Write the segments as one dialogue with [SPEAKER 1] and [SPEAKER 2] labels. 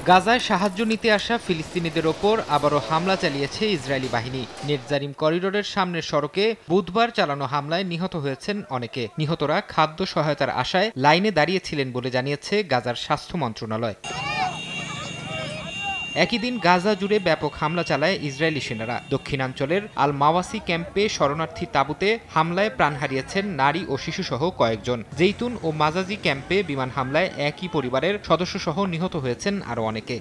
[SPEAKER 1] গাজায় সাহায্য নিতে আসা ফিলিস্তিনিদের ওপর আবারও হামলা চালিয়েছে ইসরায়েলি বাহিনী। নেটজারিম করিডোরের সামনের সড়কে বুধবার চালানো হামলায় নিহত হয়েছেন অনেকে। নিহতরা খাদ্য সহায়তার আশায় লাইনে দাঁড়িয়েছিলেন বলে জানিয়েছে গাজার স্বাস্থ্য মন্ত্রণালয়। একই দিন গাজা জুড়ে ব্যাপক হামলা চালায় ইসরায়েলি সেনারা। দক্ষিণাঞ্চলের আল মাওয়াসি ক্যাম্পে শরণার্থী তাঁবুতে হামলায় প্রাণ হারিয়েছেন নারী ও শিশুসহ কয়েকজন। জেইতুন ও মাজাজি ক্যাম্পে বিমান হামলায় একই পরিবারের সদস্যসহ নিহত হয়েছেন আরও অনেকে।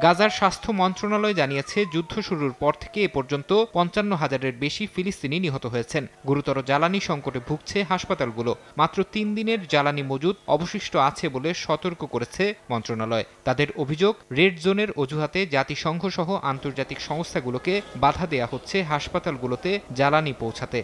[SPEAKER 1] গাজার স্বাস্থ্য মন্ত্রণালয় জানিয়েছে, যুদ্ধ শুরুর পর থেকে এ পর্যন্ত ৫৫,০০০-এর বেশি ফিলিস্তিনি নিহত হয়েছেন। গুরুতর জ্বালানি সংকটে ভুগছে হাসপাতালগুলো। মাত্র ৩ দিনের জ্বালানি মজুদ অবশিষ্ট আছে বলে সতর্ক করেছে মন্ত্রণালয়। তাদের অভিযোগ, রেড জোনের অজুহাতে জাতিসংঘসহ আন্তর্জাতিক সংস্থাগুলোকে বাধা দেয়া হচ্ছে হাসপাতালগুলোতে জ্বালানি পৌঁছাতে।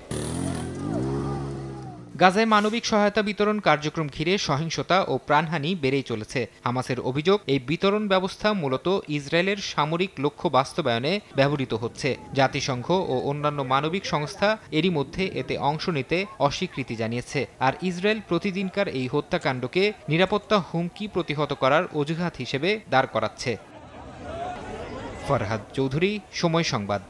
[SPEAKER 1] গাজায় মানবিক সহায়তা বিতরণ কার্যক্রম ঘিরে সহিংসতা ও প্রাণহানি বেড়েই চলেছে। হামাসের অভিযোগ, এই বিতরণ ব্যবস্থা মূলত ইসরায়েলের সামরিক লক্ষ্য বাস্তবায়নে ব্যবহৃত হচ্ছে। জাতিসংঘ ও অন্যান্য মানবিক সংস্থা এরই মধ্যে এতে অংশ নিতে অস্বীকৃতি জানিয়েছে। আর ইসরায়েল প্রতিদিনকার এই হত্যাকাণ্ডকে নিরাপত্তা হুমকি প্রতিহত করার অজুহাত হিসেবে দাঁড় করাচ্ছে। ফরহাদ চৌধুরী, সময় সংবাদ।